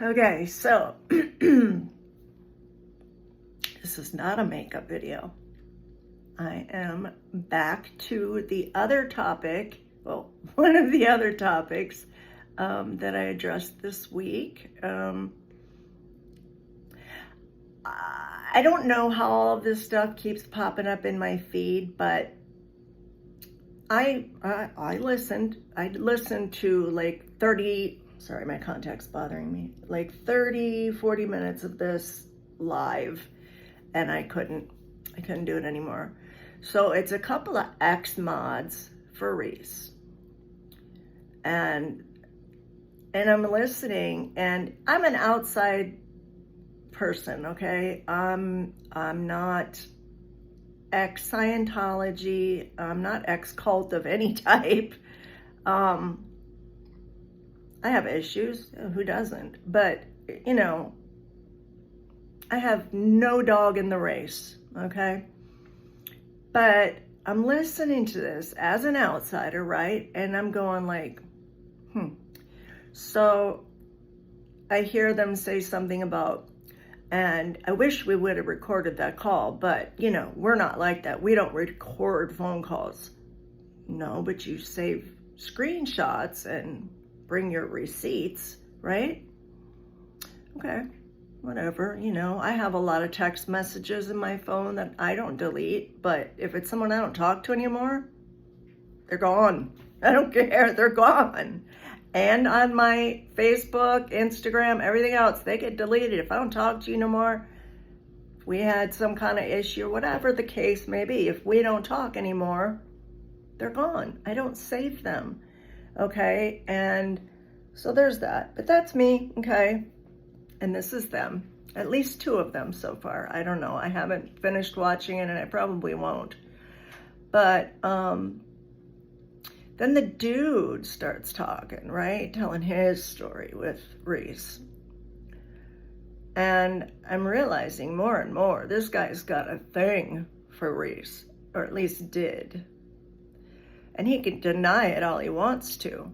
Okay, so this is not a makeup video. I am back to the other topic, well, one of the other topics that I addressed this week. I don't know how all of this stuff keeps popping up in my feed, but I listened. I listened to like 30, sorry, my contact's bothering me, like 30, 40 minutes of this live, and I couldn't do it anymore. So it's a couple of X mods for Reese. And I'm listening, and I'm an outside person, okay? I'm not ex-Scientology, I'm not ex-cult of any type. I have issues, who doesn't? But, you know, I have no dog in the race, okay? But I'm listening to this as an outsider, right? And I'm going like, So I hear them say something about, and I wish we would have recorded that call, but, you know, we're not like that. We don't record phone calls. No, but you save screenshots and bring your receipts, right? Okay, whatever. You know, I have a lot of text messages in my phone that I don't delete, but if it's someone I don't talk to anymore, they're gone. I don't care, they're gone. And on my Facebook, Instagram, everything else, they get deleted. If I don't talk to you no more, if we had some kind of issue, whatever the case may be, if we don't talk anymore, they're gone. I don't save them, okay? And so there's that. But that's me, okay? And this is them. At least two of them so far. I don't know. I haven't finished watching it, and I probably won't. But then the dude starts talking, right? Telling his story with Reese. And I'm realizing more and more, this guy's got a thing for Reese, or at least did. And he can deny it all he wants to.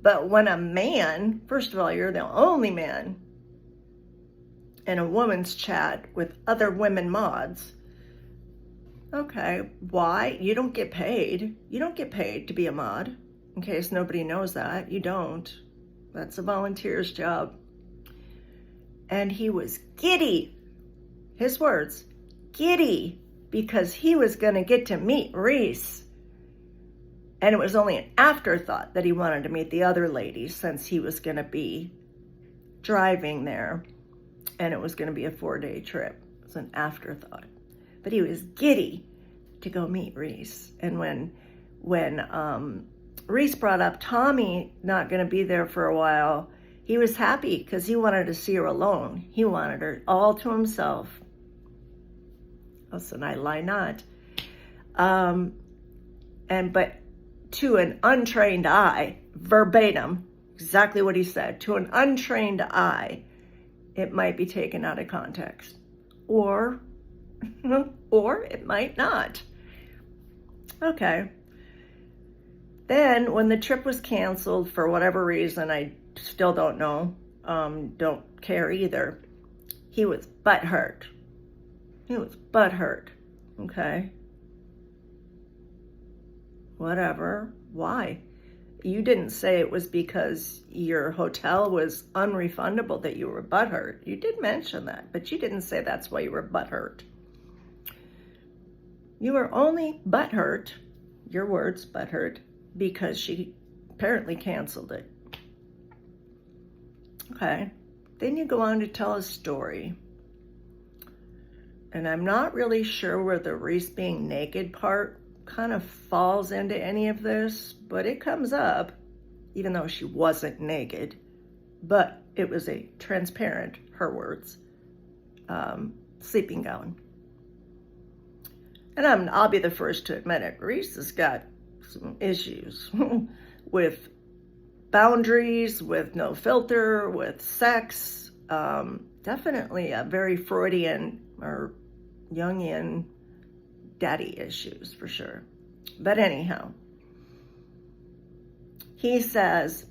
But when a man, first of all, you're the only man in a woman's chat with other women mods. Okay, why? You don't get paid. You don't get paid to be a mod. In case nobody knows that, you don't. That's a volunteer's job. And he was giddy. His words, giddy, because he was going to get to meet Reese. And it was only an afterthought that he wanted to meet the other ladies, since he was going to be driving there. And it was going to be a 4-day trip. It was an afterthought. But he was giddy to go meet Reese. And when Reese brought up Tommy not going to be there for a while, he was happy because he wanted to see her alone. He wanted her all to himself. Listen, I lie not. But to an untrained eye, verbatim, exactly what he said, to an untrained eye, it might be taken out of context. Or it might not. Okay. Then when the trip was canceled for whatever reason, I still don't know, don't care either, he was butthurt. He was butthurt. Okay. Whatever. Why? You didn't say it was because your hotel was unrefundable that you were butthurt. You did mention that, but you didn't say that's why you were butthurt. You were only butthurt, your words, butthurt, because she apparently canceled it. Okay. Then you go on to tell a story. And I'm not really sure where the Reese being naked part kind of falls into any of this, but it comes up, even though she wasn't naked. But it was a transparent, her words, sleeping gown. And I'll be the first to admit it. Reese has got some issues with boundaries, with no filter, with sex. Definitely a very Freudian or Jungian daddy issues for sure. But anyhow, he says,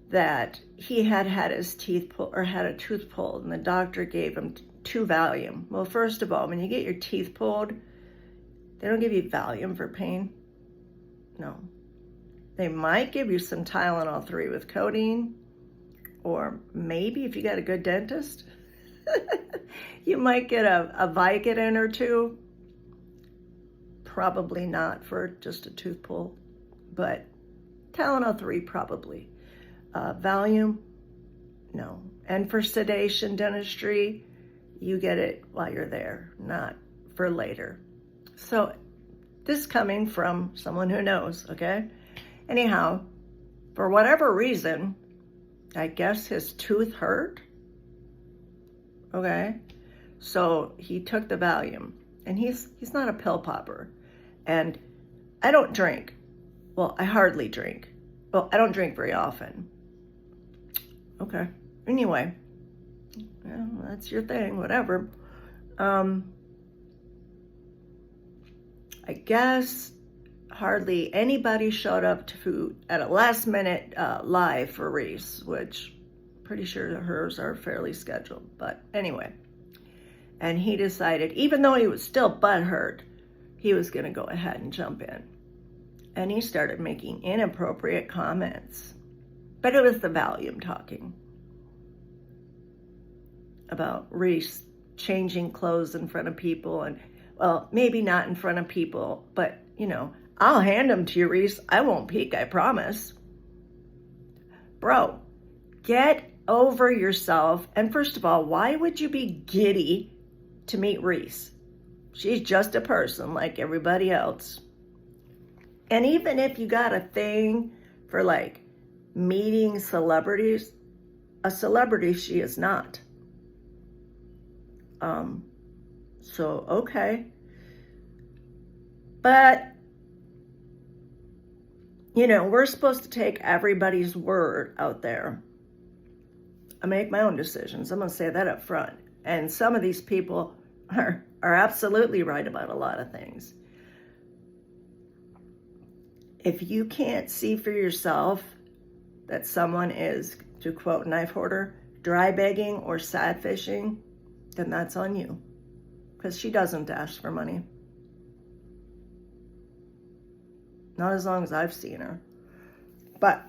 that he had his teeth pulled, or had a tooth pulled, and the doctor gave him 2 Valium. Well, first of all, when you get your teeth pulled, they don't give you Valium for pain. No. They might give you some Tylenol 3 with codeine, or maybe if you got a good dentist, you might get a Vicodin or 2. Probably not for just a tooth pull, but Tylenol 3 probably. Valium, no. And for sedation dentistry, you get it while you're there, not for later. So this coming from someone who knows, okay? Anyhow, for whatever reason, I guess his tooth hurt, okay? So he took the Valium, and he's not a pill popper. And I don't drink. Well, I hardly drink. Well, I don't drink very often. Okay. Anyway, well, that's your thing, whatever. I guess hardly anybody showed up to at a last minute live for Reese, which pretty sure hers are fairly scheduled. But anyway, and he decided, even though he was still butthurt, he was going to go ahead and jump in. And he started making inappropriate comments. But it was the Valium talking about Reese changing clothes in front of people. And, well, maybe not in front of people, but, you know, I'll hand them to you, Reese. I won't peek, I promise. Bro, get over yourself. And first of all, why would you be giddy to meet Reese? She's just a person like everybody else. And even if you got a thing for like meeting celebrities, a celebrity she is not. So, okay. But, you know, we're supposed to take everybody's word out there. I make my own decisions. I'm going to say that up front. And some of these people are absolutely right about a lot of things. If you can't see for yourself that someone is, to quote Knife Hoarder, dry begging or sad fishing, then that's on you. Because she doesn't ask for money. Not as long as I've seen her. But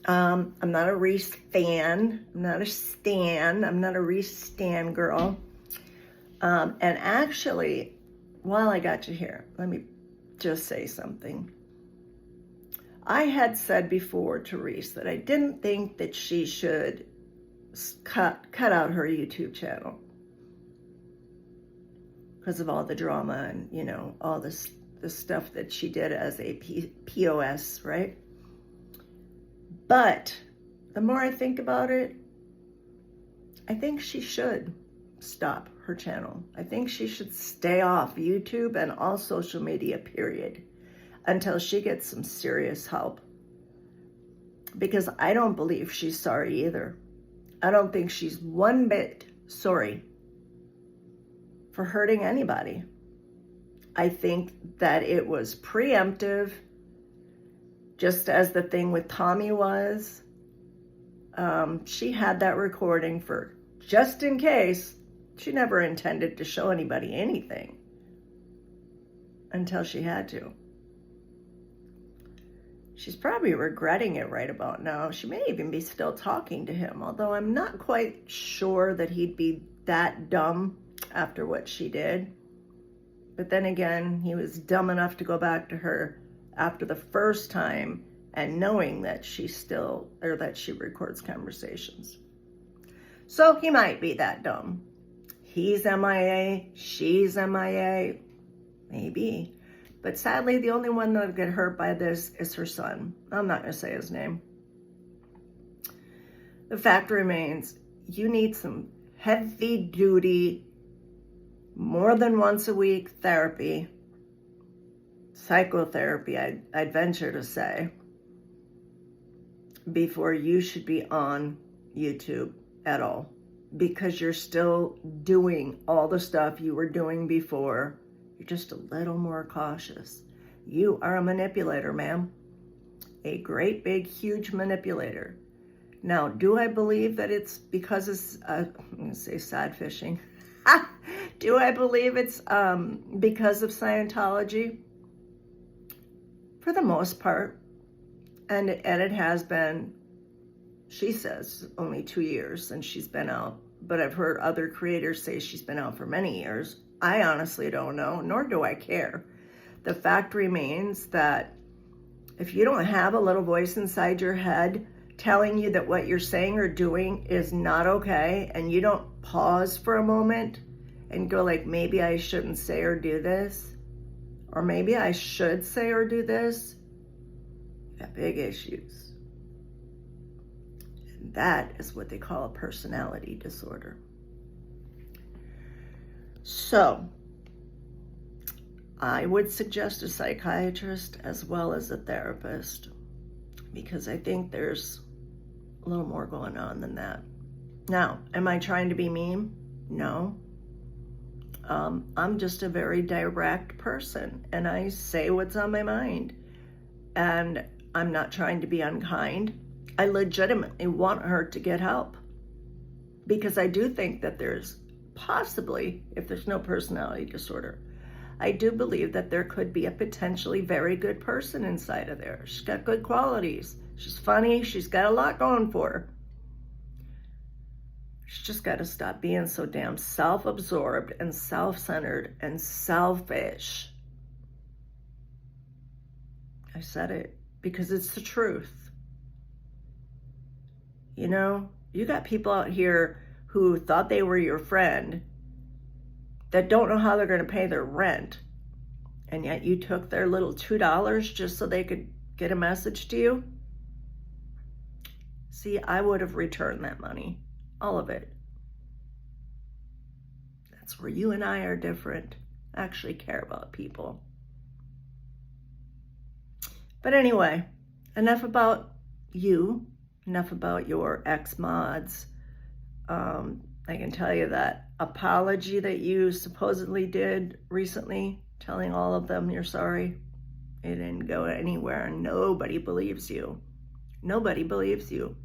I'm not a Reese fan. I'm not a stan. I'm not a Reese stan girl. And actually, while I got you here, let me just say something. I had said before to Reese that I didn't think that she should cut out her YouTube channel because of all the drama and, you know, all the stuff that she did as a POS, right? But the more I think about it, I think she should stop her channel. I think she should stay off YouTube and all social media, period, until she gets some serious help. Because I don't believe she's sorry either. I don't think she's one bit sorry for hurting anybody. I think that it was preemptive, just as the thing with Tommy was. She had that recording for just in case. She never intended to show anybody anything until she had to. She's probably regretting it right about now. She may even be still talking to him, although I'm not quite sure that he'd be that dumb after what she did. But then again, he was dumb enough to go back to her after the first time and knowing that she records conversations. So he might be that dumb. He's MIA, she's MIA, maybe. But sadly, the only one that would get hurt by this is her son. I'm not going to say his name. The fact remains, you need some heavy-duty, more than once a week therapy, psychotherapy, I'd venture to say, before you should be on YouTube at all. Because you're still doing all the stuff you were doing before. You're just a little more cautious. You are a manipulator, ma'am. A great, big, huge manipulator. Now, do I believe that it's because it's, I'm going to say sad fishing. Do I believe it's because of Scientology? For the most part. And it has been, she says, only 2 years since she's been out. But I've heard other creators say she's been out for many years. I honestly don't know, nor do I care. The fact remains that if you don't have a little voice inside your head telling you that what you're saying or doing is not okay, and you don't pause for a moment and go like, maybe I shouldn't say or do this, or maybe I should say or do this, you got big issues. And that is what they call a personality disorder. So, I would suggest a psychiatrist as well as a therapist, because I think there's a little more going on than that. Now, am I trying to be mean? No. I'm just a very direct person, and I say what's on my mind. And I'm not trying to be unkind. I legitimately want her to get help, because I do think that there's possibly, if there's no personality disorder, I do believe that there could be a potentially very good person inside of there. She's got good qualities. She's funny. She's got a lot going for her. She's just got to stop being so damn self-absorbed and self-centered and selfish. I said it because it's the truth. You know, you got people out here who thought they were your friend that don't know how they're going to pay their rent, and yet you took their little $2 just so they could get a message to you. See, I would have returned that money, all of it. That's where you and I are different. I actually care about people. But anyway, enough about you, enough about your ex-mods. I can tell you that apology that you supposedly did recently, telling all of them you're sorry, it didn't go anywhere. Nobody believes you. Nobody believes you.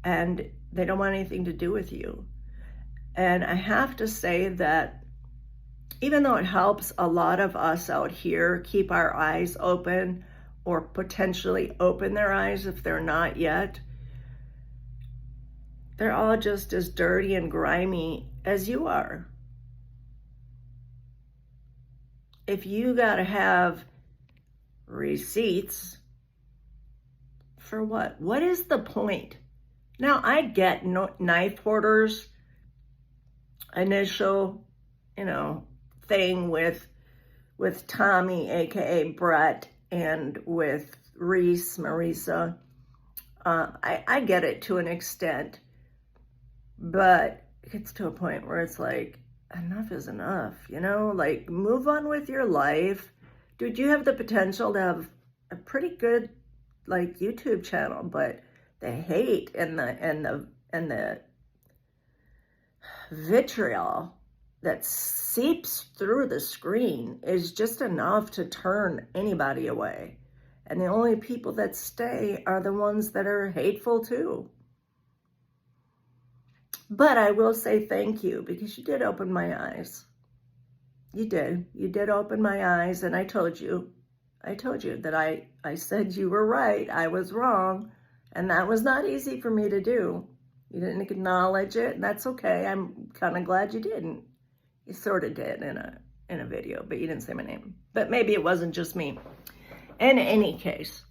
And they don't want anything to do with you. And I have to say that even though it helps a lot of us out here keep our eyes open, or potentially open their eyes if they're not yet, they're all just as dirty and grimy as you are. If you gotta have receipts, for what? What is the point? Now, I get knife hoarders' initial, thing with Tommy, aka Brett, and with Reese, Marisa. I get it to an extent, but it gets to a point where it's like, enough is enough, like, move on with your life. Dude, you have the potential to have a pretty good, like, YouTube channel, but the hate and the vitriol that seeps through the screen is just enough to turn anybody away. And the only people that stay are the ones that are hateful too. But I will say thank you, because you did open my eyes. You did. You did open my eyes, and I told you that I said you were right, I was wrong, and that was not easy for me to do. You didn't acknowledge it, and that's okay. I'm kind of glad you didn't. You sort of did in a video, but you didn't say my name. But maybe it wasn't just me. In any case,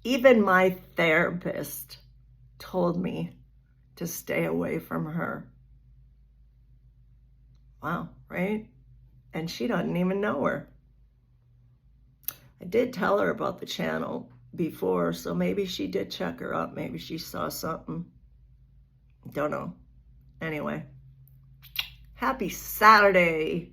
even my therapist told me to stay away from her. Wow, right? And she doesn't even know her. I did tell her about the channel before, so maybe she did check her up. Maybe she saw something. Don't know. Anyway, happy Saturday.